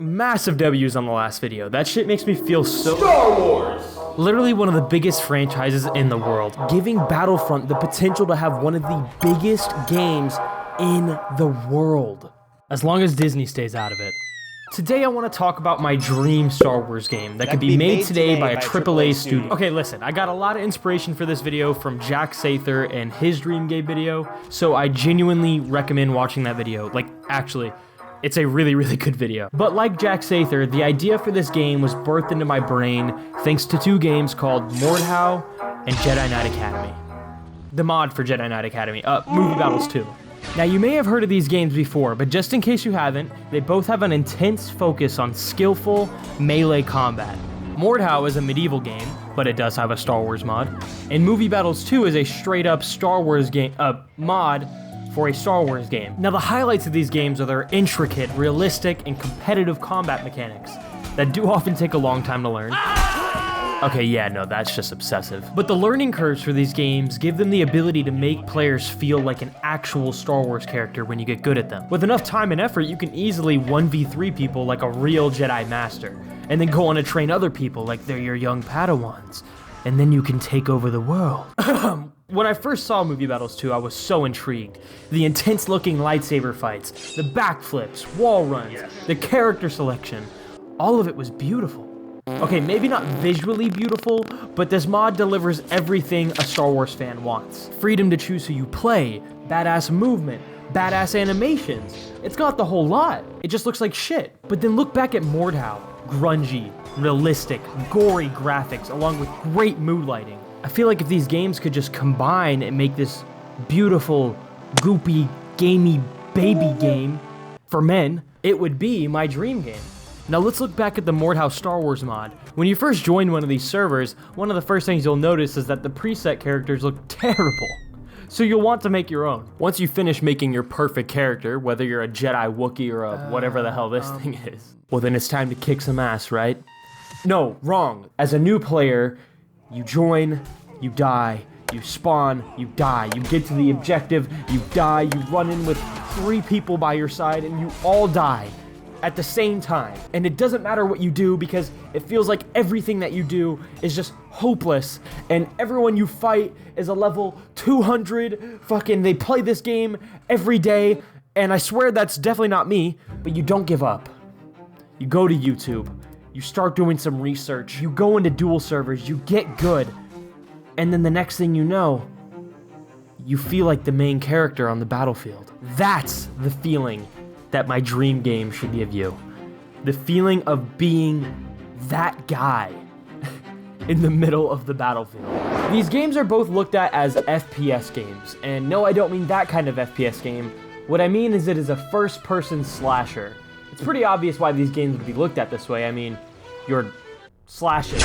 Massive W's on the last video. That shit makes me feel so... Star Wars! Literally one of the biggest franchises in the world, giving Battlefront the potential to have one of the biggest games in the world. As long as Disney stays out of it. Today I want to talk about my dream Star Wars game that could be made today by a AAA studio. Okay, listen, I got a lot of inspiration for this video from Jack Sather and his dream game video, so I genuinely recommend watching that video. Like, actually, it's a really, really good video. But like Jack Sather, the idea for this game was birthed into my brain thanks to two games called Mordhau and Jedi Knight Academy. The mod for Jedi Knight Academy, Movie Battles 2. Now you may have heard of these games before, but just in case you haven't, they both have an intense focus on skillful melee combat. Mordhau is a medieval game, but it does have a Star Wars mod, and Movie Battles 2 is a straight up Star Wars game, mod for a Star Wars game. Now the highlights of these games are their intricate, realistic, and competitive combat mechanics that do often take a long time to learn. Okay, yeah, no, that's just obsessive. But the learning curves for these games give them the ability to make players feel like an actual Star Wars character when you get good at them. With enough time and effort, you can easily 1v3 people like a real Jedi Master, and then go on to train other people like they're your young Padawans, and then you can take over the world. When I first saw Movie Battles 2, I was so intrigued. The intense-looking lightsaber fights, the backflips, wall runs, the character selection, all of it was beautiful. Okay, maybe not visually beautiful, but this mod delivers everything a Star Wars fan wants. Freedom to choose who you play, badass movement, badass animations. It's got the whole lot. It just looks like shit. But then look back at Mordhau. Grungy, realistic, gory graphics, along with great mood lighting. I feel like if these games could just combine and make this beautiful, goopy, gamey baby game for men, it would be my dream game. Now let's look back at the Mordhau Star Wars mod. When you first join one of these servers, one of the first things you'll notice is that the preset characters look terrible. So you'll want to make your own. Once you finish making your perfect character, whether you're a Jedi Wookiee or a whatever the hell this thing is, well then it's time to kick some ass, right? No, wrong. As a new player, you join, you die, you spawn, you die, you get to the objective, you die, you run in with 3 people by your side, and you all die at the same time. And it doesn't matter what you do because it feels like everything that you do is just hopeless, and everyone you fight is a level 200. Fucking, they play this game every day, and I swear that's definitely not me, but you don't give up. You go to YouTube, you start doing some research, you go into dual servers, you get good, and then the next thing you know, you feel like the main character on the battlefield. That's the feeling that my dream game should give you. The feeling of being that guy in the middle of the battlefield. These games are both looked at as FPS games, and no, I don't mean that kind of FPS game. What I mean is it is a first-person slasher. It's pretty obvious why these games would be looked at this way. I mean, you're slashing.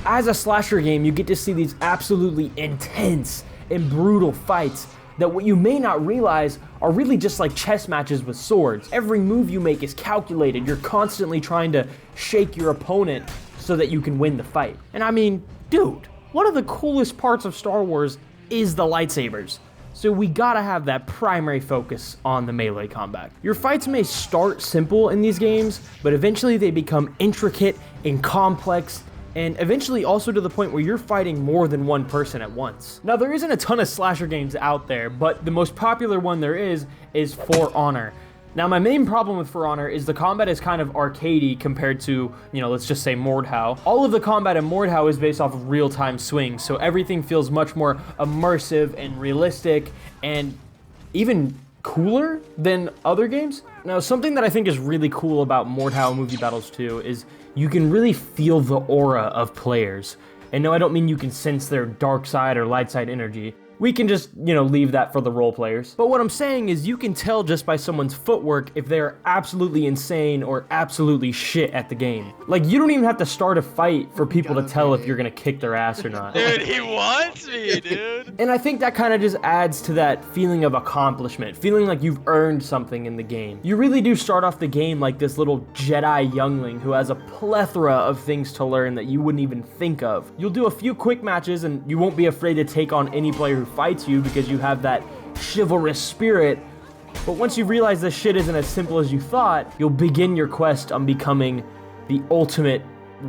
As a slasher game, you get to see these absolutely intense and brutal fights that what you may not realize are really just like chess matches with swords. Every move you make is calculated. You're constantly trying to shake your opponent so that you can win the fight. And I mean, dude, one of the coolest parts of Star Wars is the lightsabers. So we gotta have that primary focus on the melee combat. Your fights may start simple in these games, but eventually they become intricate and complex, and eventually also to the point where you're fighting more than one person at once. Now there isn't a ton of slasher games out there, but the most popular one there is For Honor. Now my main problem with For Honor is the combat is kind of arcadey compared to, let's just say Mordhau. All of the combat in Mordhau is based off of real-time swings, so everything feels much more immersive and realistic and even cooler than other games. Now something that I think is really cool about Mordhau Movie Battles 2 is you can really feel the aura of players. And no, I don't mean you can sense their dark side or light side energy. We can just, leave that for the role players. But what I'm saying is you can tell just by someone's footwork if they're absolutely insane or absolutely shit at the game. Like, you don't even have to start a fight for people to tell if you're gonna kick their ass or not. Dude, he wants me, dude. And I think that kind of just adds to that feeling of accomplishment, feeling like you've earned something in the game. You really do start off the game like this little Jedi youngling who has a plethora of things to learn that you wouldn't even think of. You'll do a few quick matches and you won't be afraid to take on any player who fights you because you have that chivalrous spirit, But once you realize this shit isn't as simple as you thought, you'll begin your quest on becoming the ultimate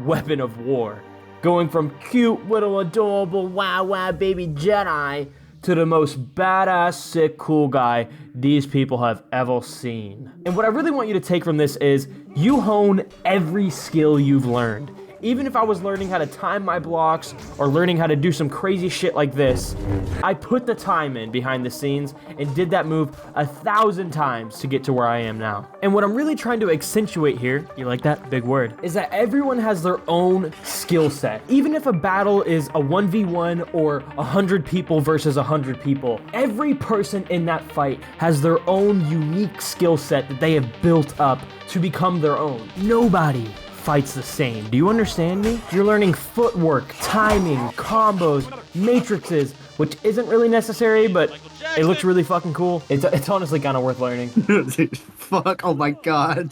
weapon of war. Going from cute little adorable wow baby Jedi to the most badass sick cool guy these people have ever seen. And what I really want you to take from this is you hone every skill you've learned. Even if I was learning how to time my blocks or learning how to do some crazy shit like this, I put the time in behind the scenes and did that move 1,000 times to get to where I am now. And what I'm really trying to accentuate here, you like that big word, is that everyone has their own skill set. Even if a battle is a 1v1 or 100 people versus 100 people, every person in that fight has their own unique skill set that they have built up to become their own. Nobody fights the same. Do you understand me? You're learning footwork, timing, combos, matrices, which isn't really necessary, but it looks really fucking cool. It's honestly kind of worth learning. Fuck, oh my god.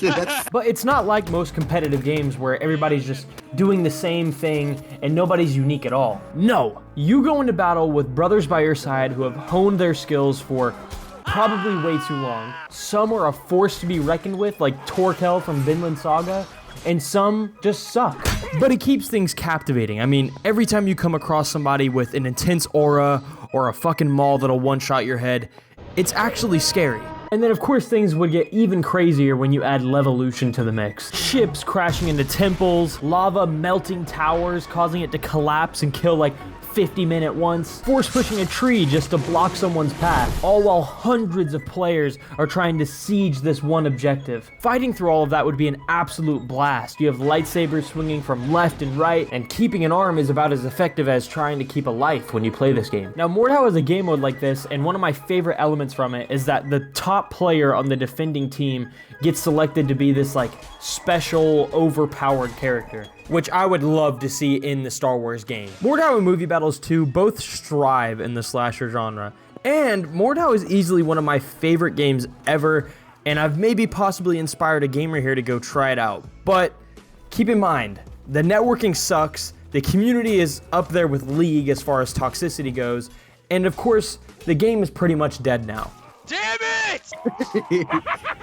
But it's not like most competitive games where everybody's just doing the same thing and nobody's unique at all. No, you go into battle with brothers by your side who have honed their skills for probably way too long. Some are a force to be reckoned with, like Torkel from Vinland Saga, and some just suck. But it keeps things captivating. I mean, every time you come across somebody with an intense aura or a fucking maul that'll one-shot your head, it's actually scary. And then of course things would get even crazier when you add Levolution to the mix. Ships crashing into temples, lava melting towers, causing it to collapse and kill like 50 men at once, force pushing a tree just to block someone's path, all while hundreds of players are trying to siege this one objective. Fighting through all of that would be an absolute blast. You have lightsabers swinging from left and right, and keeping an arm is about as effective as trying to keep a life when you play this game. Now, Mordhau has a game mode like this, and one of my favorite elements from it is that the top player on the defending team gets selected to be this like special, overpowered character, which I would love to see in the Star Wars game. Mordhau and Movie Battles 2 both strive in the slasher genre, and Mordhau is easily one of my favorite games ever, and I've maybe possibly inspired a gamer here to go try it out. But keep in mind, the networking sucks, the community is up there with League as far as toxicity goes, and of course, the game is pretty much dead now. Damn it!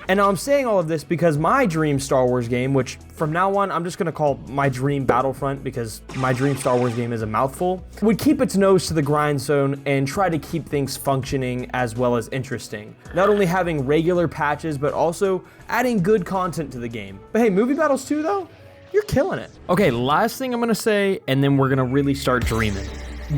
And now I'm saying all of this because my dream Star Wars game, which from now on I'm just going to call my dream Battlefront because my dream Star Wars game is a mouthful, would keep its nose to the grindstone and try to keep things functioning as well as interesting. Not only having regular patches, but also adding good content to the game. But hey, Movie Battles 2 though, you're killing it. Okay, last thing I'm going to say, and then we're going to really start dreaming.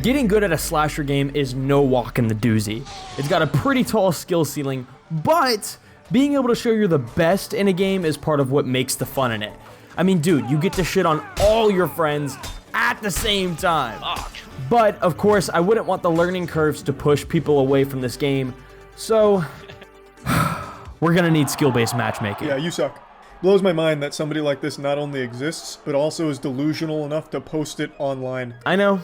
Getting good at a slasher game is no walk in the doozy. It's got a pretty tall skill ceiling, but being able to show you're the best in a game is part of what makes the fun in it. I mean, dude, you get to shit on all your friends at the same time. But, of course, I wouldn't want the learning curves to push people away from this game, so we're gonna need skill-based matchmaking. Yeah, you suck. Blows my mind that somebody like this not only exists, but also is delusional enough to post it online. I know.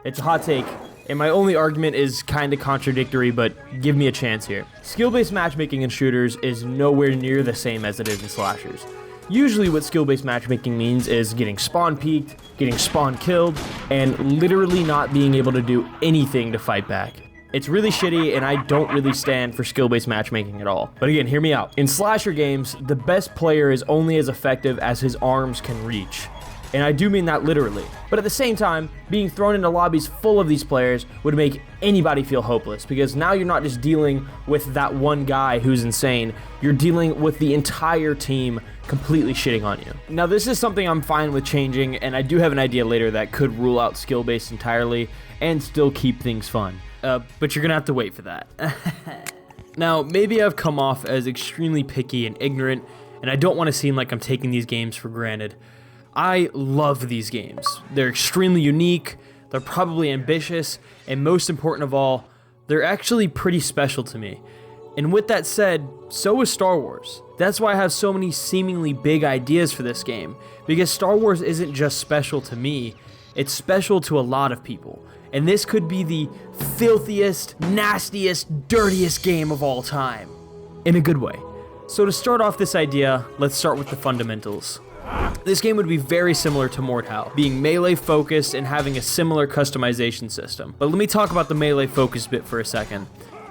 It's a hot take, and my only argument is kinda contradictory, but give me a chance here. Skill-based matchmaking in shooters is nowhere near the same as it is in slashers. Usually what skill-based matchmaking means is getting spawn peeked, getting spawn killed, and literally not being able to do anything to fight back. It's really shitty, and I don't really stand for skill-based matchmaking at all. But again, hear me out. In slasher games, the best player is only as effective as his arms can reach. And I do mean that literally. But at the same time, being thrown into lobbies full of these players would make anybody feel hopeless, because now you're not just dealing with that one guy who's insane, you're dealing with the entire team completely shitting on you. Now this is something I'm fine with changing, and I do have an idea later that could rule out skill-based entirely and still keep things fun. But you're gonna have to wait for that. Now, maybe I've come off as extremely picky and ignorant, and I don't want to seem like I'm taking these games for granted. I love these games. They're extremely unique, they're probably ambitious, and most important of all, they're actually pretty special to me. And with that said, so is Star Wars. That's why I have so many seemingly big ideas for this game, because Star Wars isn't just special to me, it's special to a lot of people. And this could be the filthiest, nastiest, dirtiest game of all time. In a good way. So to start off this idea, let's start with the fundamentals. This game would be very similar to Mordhau, being melee focused and having a similar customization system. But let me talk about the melee focus bit for a second.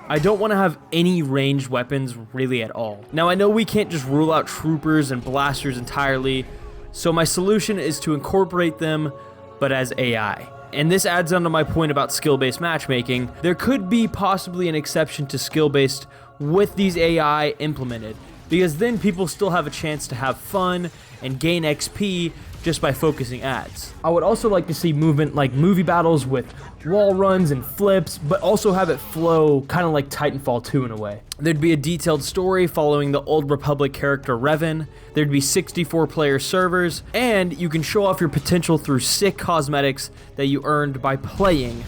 I don't want to have any ranged weapons really at all. Now I know we can't just rule out troopers and blasters entirely, so my solution is to incorporate them, but as AI. And this adds on to my point about skill-based matchmaking. There could be possibly an exception to skill-based with these AI implemented, because then people still have a chance to have fun and gain XP just by focusing ads. I would also like to see movement like movie battles with wall runs and flips, but also have it flow kind of like Titanfall 2 in a way. There'd be a detailed story following the Old Republic character Revan, there'd be 64 player servers, and you can show off your potential through sick cosmetics that you earned by playing,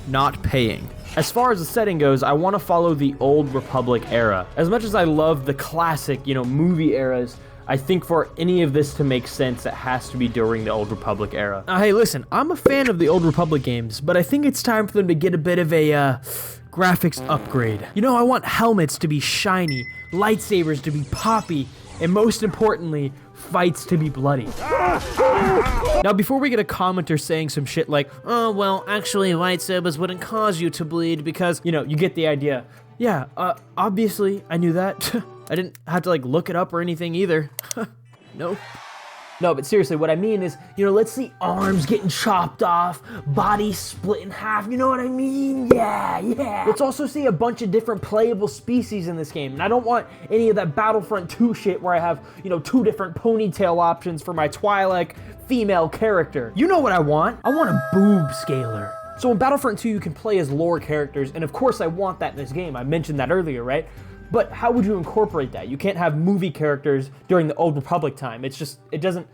not paying. As far as the setting goes, I want to follow the Old Republic era. As much as I love the classic, movie eras, I think for any of this to make sense, it has to be during the Old Republic era. Now, hey, listen, I'm a fan of the Old Republic games, but I think it's time for them to get a bit of a, graphics upgrade. I want helmets to be shiny, lightsabers to be poppy, and most importantly, fights to be bloody. Now, before we get a commenter saying some shit like, oh, well, actually, lightsabers wouldn't cause you to bleed because, you get the idea. Yeah, obviously, I knew that. I didn't have to, look it up or anything either. Nope. No, but seriously, what I mean is, let's see arms getting chopped off, body split in half, you know what I mean? Yeah. Let's also see a bunch of different playable species in this game, and I don't want any of that Battlefront 2 shit where I have, 2 different ponytail options for my Twi'lek female character. You know what I want? I want a boob scaler. So in Battlefront 2, you can play as lore characters, and of course I want that in this game. I mentioned that earlier, right? But how would you incorporate that? You can't have movie characters during the Old Republic time. It doesn't,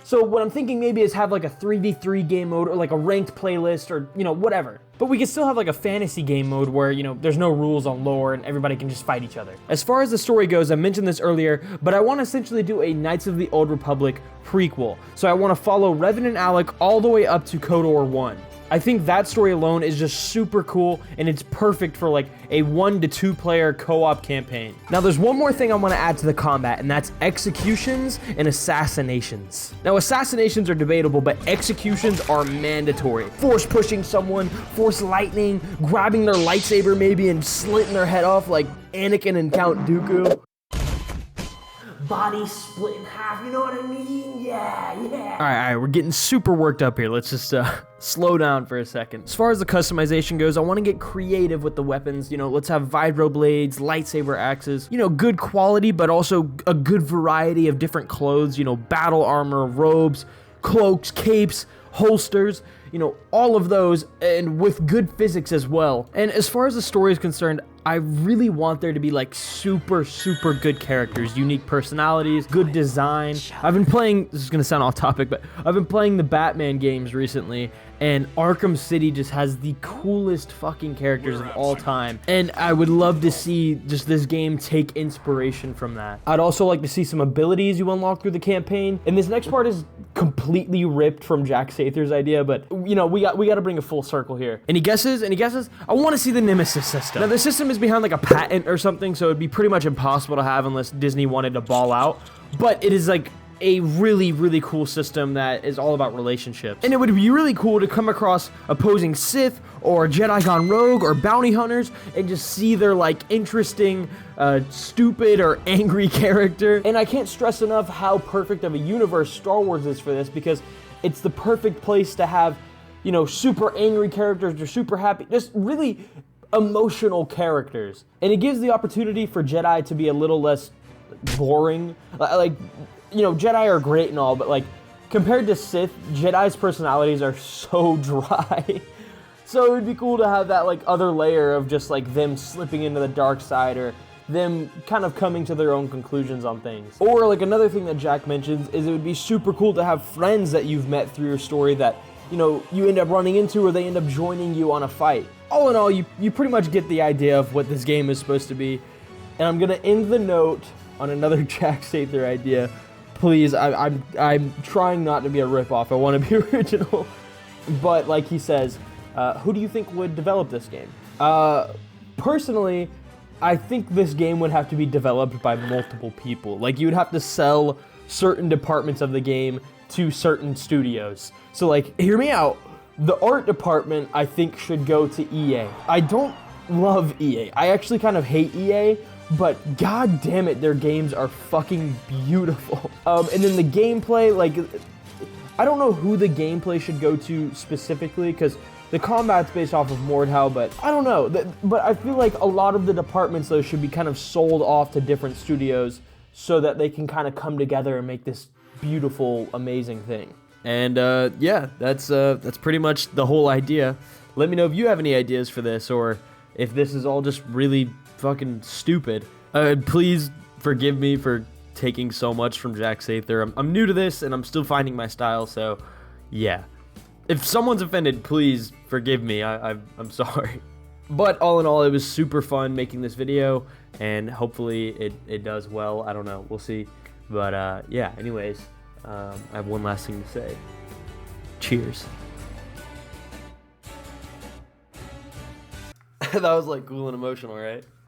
So what I'm thinking maybe is have a 3v3 game mode or a ranked playlist or, whatever. But we can still have a fantasy game mode where, there's no rules on lore and everybody can just fight each other. As far as the story goes, I mentioned this earlier, but I want to essentially do a Knights of the Old Republic prequel. So I want to follow Revan and Alec all the way up to KOTOR 1. I think that story alone is just super cool, and it's perfect for a 1 to 2 player co-op campaign. Now there's one more thing I want to add to the combat, and that's executions and assassinations. Now assassinations are debatable, but executions are mandatory. Force pushing someone, force lightning, grabbing their lightsaber maybe and slitting their head off like Anakin and Count Dooku. Body split in half, you know what I mean? Yeah. All right, we're getting super worked up here. Let's just slow down for a second. As far as the customization goes, I want to get creative with the weapons. Let's have vibro blades, lightsaber axes, good quality, but also a good variety of different clothes, battle armor, robes, cloaks, capes, holsters, all of those, and with good physics as well. And as far as the story is concerned, I really want there to be super good characters, unique personalities, good design. I've been playing, this is gonna sound off topic, but I've been playing the Batman games recently, and Arkham City just has the coolest fucking characters of all time. And I would love to see just this game take inspiration from that. I'd also like to see some abilities you unlock through the campaign. And this next part is completely ripped from Jack Sather's idea, but we got to bring a full circle here. Any guesses? I want to see the Nemesis system. Now the system is behind a patent or something, so it'd be pretty much impossible to have unless Disney wanted to ball out. But it is a really cool system that is all about relationships. And it would be really cool to come across opposing Sith or Jedi gone rogue or bounty hunters and just see their interesting, stupid or angry character. And I can't stress enough how perfect of a universe Star Wars is for this, because it's the perfect place to have, super angry characters or super happy, just really emotional characters. And it gives the opportunity for Jedi to be a little less boring. Jedi are great and all, but compared to Sith, Jedi's personalities are so dry. So it would be cool to have that other layer of just them slipping into the dark side, or them kind of coming to their own conclusions on things. Or another thing that Jack mentions is it would be super cool to have friends that you've met through your story that, you end up running into, or they end up joining you on a fight. All in all, you pretty much get the idea of what this game is supposed to be. And I'm gonna end the note on another Jack Sather idea. Please, I'm trying not to be a ripoff. I want to be original. But like he says, who do you think would develop this game? Personally, I think this game would have to be developed by multiple people. You would have to sell certain departments of the game to certain studios. So hear me out. The art department, I think, should go to EA. I don't love EA. I actually kind of hate EA, but god damn it, their games are fucking beautiful. And then the gameplay, like, I don't know who the gameplay should go to specifically, because the combat's based off of Mordhau, but I don't know. But I feel like a lot of the departments, though, should be kind of sold off to different studios so that they can kind of come together and make this beautiful, amazing thing. And yeah, that's pretty much the whole idea. Let me know if you have any ideas for this, or if this is all just really fucking stupid. Please forgive me for taking so much from Jack Sather. I'm new to this, and I'm still finding my style, so yeah. If someone's offended, please forgive me. I'm sorry. But all in all, it was super fun making this video, and hopefully it does well. I don't know. We'll see. But yeah, anyways, I have one last thing to say. Cheers. That was like cool and emotional, right?